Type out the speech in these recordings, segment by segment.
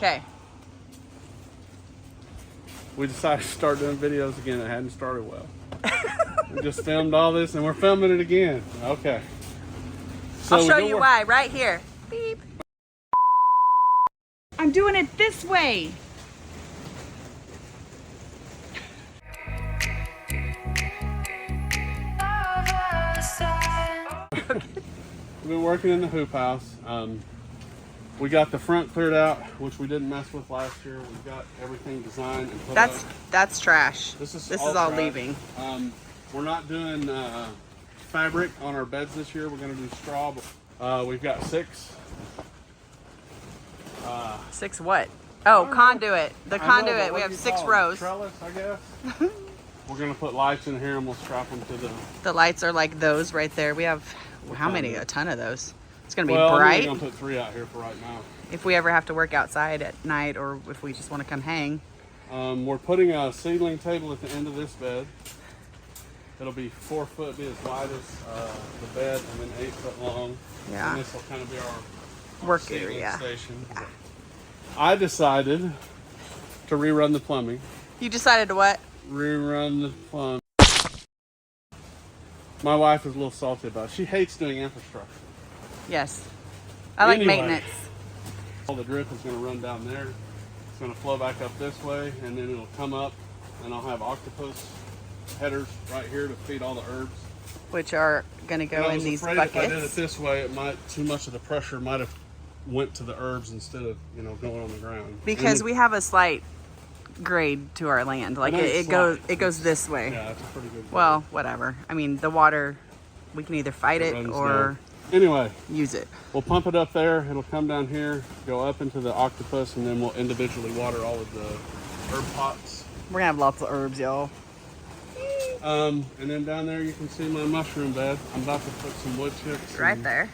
Okay. We decided to start doing videos again. It hadn't started well. We just filmed all this and we're filming it again. Okay. So I'll show you why right here. Beep. I'm doing it this way. We've been working in the hoop house. We got the front cleared out, which we didn't mess with last year. We've got everything designed and put up. That's trash. This is all trash. leaving. We're not doing fabric on our beds this year. We're going to do straw. We've got 6. 6 what? Oh, conduit. The conduit. We have 6 rows. Trellis, I guess. We're going to put lights in here and we'll strap them to the lights are like those right there. We have how many? A ton of those. It's going to be bright. bright. I'm going to put 3 out here for right now. If we ever have to work outside at night or if we just want to come hang. We're putting a seedling table at the end of this bed. It'll be 4 foot, be as wide as the bed, and then 8 foot long. Yeah. And this will kind of be our work seedling area station. Yeah. I decided to rerun the plumbing. You decided to what? Rerun the plumbing. My wife is a little salty about it. She hates doing infrastructure. Yes. I like maintenance. All the drip is going to run down there. It's going to flow back up this way, and then it'll come up, and I'll have octopus headers right here to feed all the herbs. Which are going to go in these buckets. If I did it this way, it might too much of the pressure might have went to the herbs instead of going on the ground. Because we have a slight grade to our land. Like it goes this way. Yeah, it's a pretty good grade. Well, whatever. I mean, the water, we can either fight it or anyway use it. We'll pump it up there. It'll come down here, go up into the octopus, and then we'll individually water all of the herb pots. We're gonna have lots of herbs, y'all. And then down there you can see my mushroom bed. I'm about to put some wood chips right there.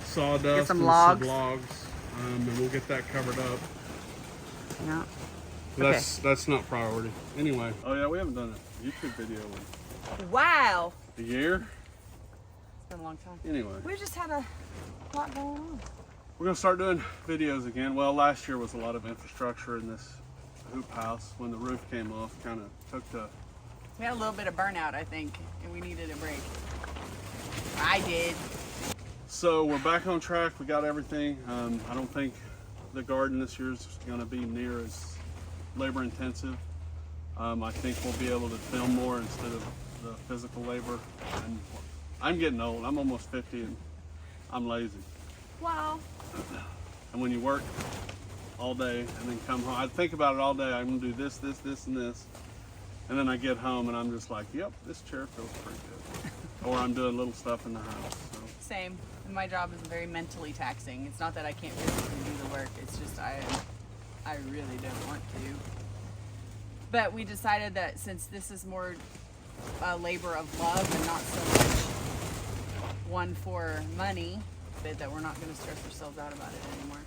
Sawdust get some and logs. some logs. And we'll get that covered up. Yeah. That's not priority. Anyway. Oh yeah, we haven't done a YouTube video in wow. a year. It's been a long time. Anyway. We just had a lot going on. We're gonna start doing videos again. Well, last year was a lot of infrastructure in this hoop house. When the roof came off, kind of took the... We had a little bit of burnout, I think, and we needed a break. I did. So we're back on track. We got everything. I don't think the garden this year is going to be near as labor intensive. I think we'll be able to film more instead of the physical labor. And I'm getting old. I'm almost 50 and I'm lazy. Wow. And when you work all day and then come home, I think about it all day. I'm going to do this, this, this, and this. And then I get home and I'm just like, yep, this chair feels pretty good. Or I'm doing little stuff in the house. So. Same. And my job is very mentally taxing. It's not that I can't physically do the work. It's just I really don't want to. But we decided that since this is more a labor of love and not so much one for money, that we're not going to stress ourselves out about it anymore.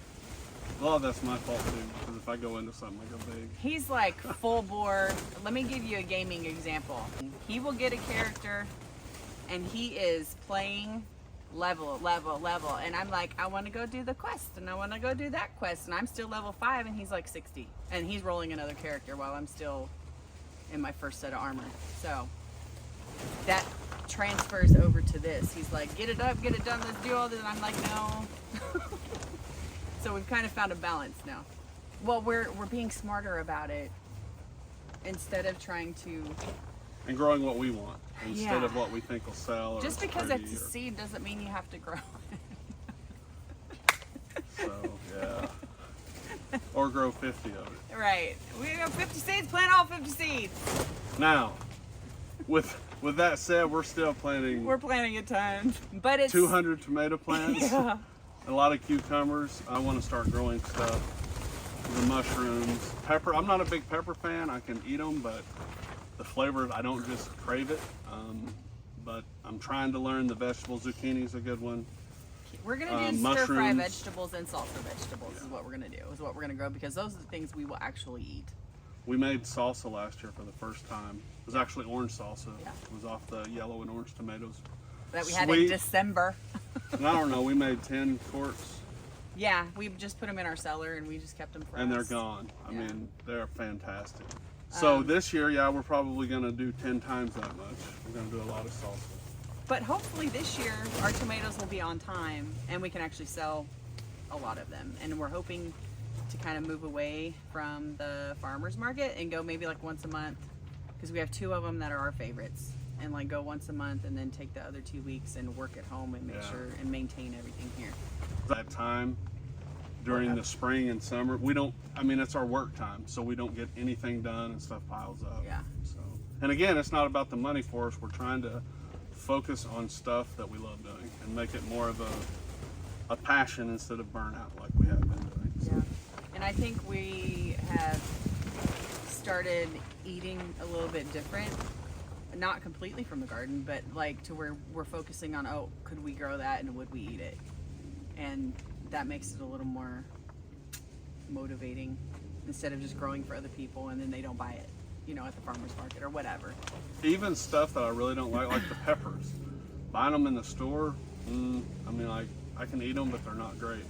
Well, that's my fault too, because if I go into something, I go big. He's like full bore. Let me give you a gaming example. He will get a character and he is playing level, and I'm like, I want to go do the quest and I want to go do that quest, and I'm still level 5 and he's like 60 and he's rolling another character while I'm still in my first set of armor. So that transfers over to this. He's like, get it up, get it done, let's do all this, and I'm like, no. So we've kind of found a balance now. Well, we're being smarter about it instead of trying to... And growing what we want instead of what we think will sell. Just because it's a seed doesn't mean you have to grow it. So, yeah. Or grow 50 of it. Right. We got 50 seeds, plant all 50 seeds. Now, with that said, we're still planting... We're planting a ton. But it's... 200 tomato plants. Yeah. A lot of cucumbers. I want to start growing stuff. The mushrooms. Pepper. I'm not a big pepper fan. I can eat them, but the flavor, I don't just crave it. But I'm trying to learn the vegetables. Zucchini's a good one. We're going to do stir-fry vegetables and salsa vegetables is what we're going to do. Is what we're going to grow because those are the things we will actually eat. We made salsa last year for the first time. It was actually orange salsa. Yeah. It was off the yellow and orange tomatoes. That we had in December. And I don't know, we made 10 quarts Yeah, we just put them in our cellar and we just kept them for and us. they're gone. I Yeah. mean, they're fantastic. So this year, yeah, we're probably going to do 10 times that much. We're going to do a lot of salsa. But hopefully this year our tomatoes will be on time and we can actually sell a lot of them. And we're hoping to kind of move away from the farmer's market and go maybe like once a month, because we have 2 of them that are our favorites, and like go once a month and then take the other 2 weeks and work at home and make sure and maintain everything here. That time during the spring and summer, we don't, I mean, it's our work time, so we don't get anything done and stuff piles up. Yeah. So, and again, it's not about the money for us. We're trying to focus on stuff that we love doing and make it more of a passion instead of burnout like we have been doing. So. Yeah. And I think we have started eating a little bit different, not completely from the garden, but like to where we're focusing on, oh, could we grow that and would we eat it? And that makes it a little more motivating instead of just growing for other people and then they don't buy it, you know, at the farmer's market or whatever. Even stuff that I really don't like the peppers. Buying them in the store, I mean, like, I can eat them, but they're not great.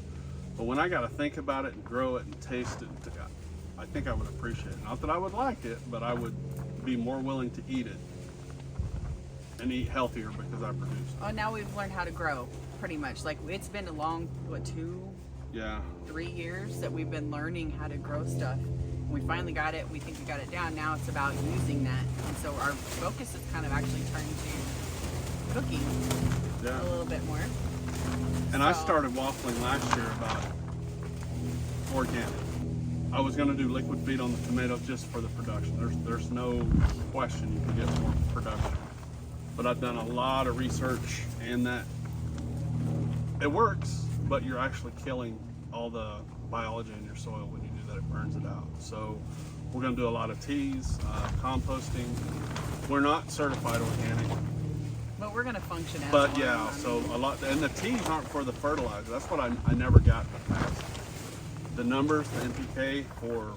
But when I got to think about it and grow it and taste it, I think I would appreciate it. Not that I would like it, but I would be more willing to eat it and eat healthier because I produce it. Oh, now we've learned how to grow, pretty much. Like, it's been a long, what, 3 years that we've been learning how to grow stuff. We finally got it. We think we got it down. Now it's about using that. And so our focus is kind of actually turned to cooking a little bit more. And I started waffling last year about organic. I was going to do liquid feed on the tomatoes just for the production. There's no question you can get more production. But I've done a lot of research, and that it works, but you're actually killing all the biology in your soil when you do that. It burns it out. So we're going to do a lot of teas, composting. We're not certified organic. But we're going to function as But one. yeah, so a lot, and the teas aren't for the fertilizer. That's what I never got in the past. The numbers, the NPK for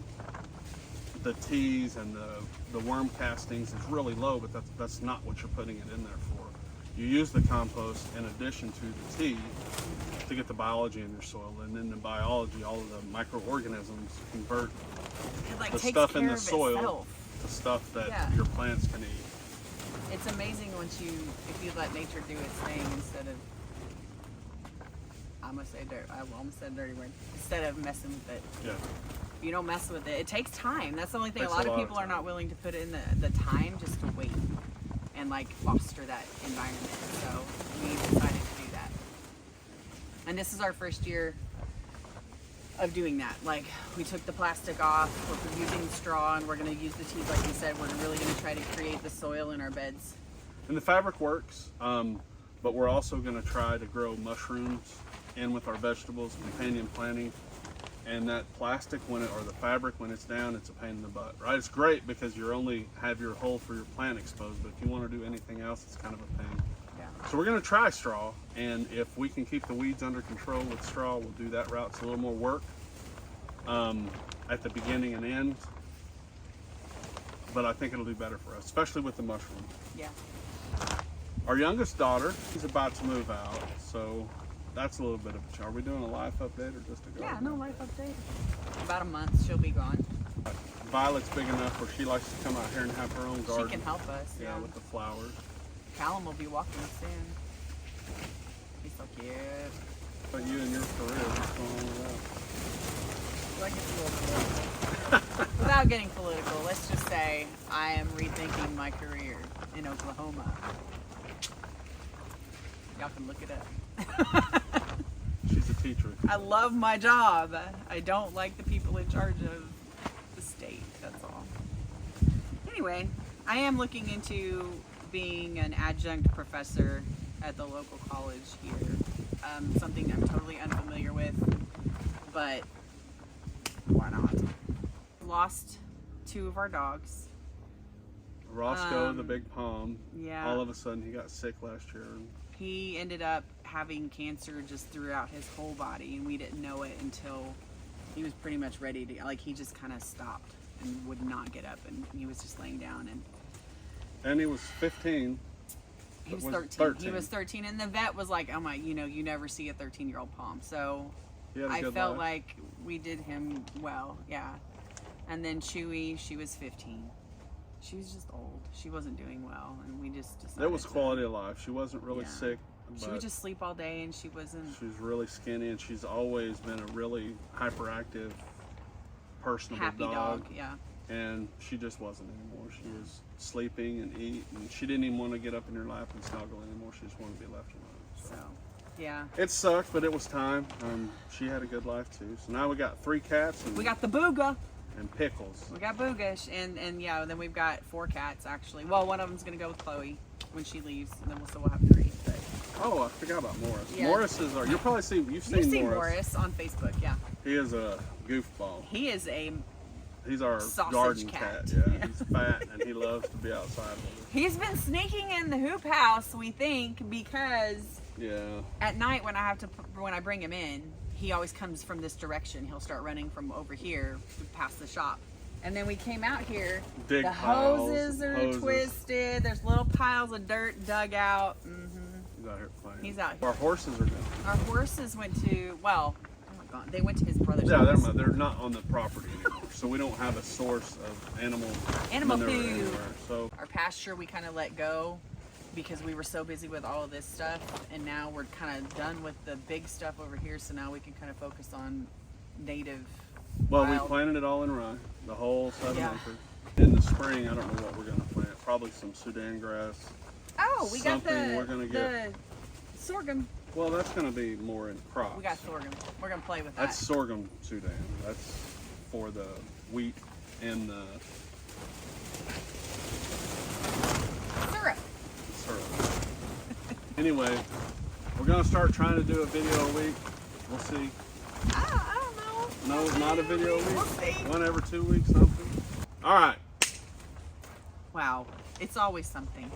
the teas and the worm castings is really low, but that's not what you're putting it in there for. You use the compost in addition to the tea to get the biology in your soil, and then the biology, all of the microorganisms convert It like the takes stuff care in the of soil itself. to stuff that Yeah. your plants can eat. It's amazing if you let nature do its thing instead of, I'm gonna say dirt. I almost said a dirty word. Instead of messing with it. Yeah. You don't mess with it. It takes time. That's the only thing. Takes A lot a of lot of people are time. not willing to put in the time just to wait and like foster that environment. So we decided to do that. And this is our first year of doing that. Like, we took the plastic off, we're using straw, and we're gonna use the teas like we said. We're really gonna try to create the soil in our beds. And the fabric works, but we're also going to try to grow mushrooms in with our vegetables, companion planting. And that plastic, or the fabric, when it's down, it's a pain in the butt, right? It's great because you only have your hole for your plant exposed, but if you want to do anything else, it's kind of a pain. Yeah. So we're going to try straw, and if we can keep the weeds under control with straw, we'll do that route. It's a little more work at the beginning and end, but I think it'll do better for us, especially with the mushrooms. Yeah. Our youngest daughter, she's about to move out, so that's a little bit of a challenge. Are we doing a life update or just a Yeah, garden? no life update. About a month, she'll be gone. Violet's big enough where she likes to come out here and have her own garden. She can help us. Yeah, with the flowers. Callum will be walking soon. He's so cute. But you and your career, what's going on with Like, it's a little political. Without getting political, let's just say I am rethinking my career in Oklahoma. Y'all can look it up. that? She's a teacher. I love my job. I don't like the people in charge of the state, that's all. Anyway, I am looking into being an adjunct professor at the local college here. Something I'm totally unfamiliar with, but why not? Lost 2 of our dogs. Roscoe, the big palm. Yeah. All of a sudden, he got sick last year. He ended up having cancer just throughout his whole body, and we didn't know it until he was pretty much ready to, like, he just kind of stopped and would not get up, and he was just laying down. And he was 15. He was Was 13. 13. He was 13, and the vet was like, oh my, you never see a 13-year-old palm. So He had a I good felt life. like we did him well, yeah. And then Chewy, she was 15. She was just old. She wasn't doing well, and we just decided. It was quality of life. She wasn't really Yeah. sick. She would just sleep all day, and she wasn't. She's really skinny, and she's always been a really hyperactive, personable Happy dog, yeah. And she just wasn't anymore. She was sleeping and eat, and she didn't even want to get up in your lap and snuggle anymore. She just wanted to be left alone. So, yeah. It sucked, but it was time. She had a good life too. So now we got 3 cats and, We got the Booga. and Pickles. We got Booga, and yeah, then we've got 4 cats actually. Well, one of them's gonna go with Chloe when she leaves, and then we'll have 3. But Oh, I forgot about Morris. Yeah. Morris is our. You've probably seen. You've seen Morris on Facebook, yeah. He is a goofball. He is a. He's our Sausage garden cat. cat. Yeah, Yeah. he's fat and he loves to be outside with us. He's been sneaking in the hoop house, we think, because Yeah. at night when I bring him in, he always comes from this direction. He'll start running from over here past the shop. And then we came out here. Dig the piles, hoses are hoses. twisted. There's little piles of dirt dug out. He's out here playing. He's out here. Our horses are down. Our horses went to, well, oh my God, they went to his brother's Yeah, house. they're not on the property anymore, so we don't have a source of animal Animal manure poo. anywhere. So Our pasture we kind of let go because we were so busy with all of this stuff, and now we're kind of done with the big stuff over here, so now we can kind of focus on native well, wild. we planted it all in rye, the whole 7 Yeah. acres. In the spring, I don't know what we're gonna plant. Probably some Sudan grass. Oh, we got Something we're gonna the get. sorghum. Well, that's gonna be more in crops. We got sorghum. We're gonna play with that. That's sorghum Sudan. That's for the wheat and the syrup. syrup. Anyway, we're gonna start trying to do a video a week. We'll see. I don't know. No, not a video a week. We'll see. 1 every 2 weeks, something. All right. Wow, it's always something.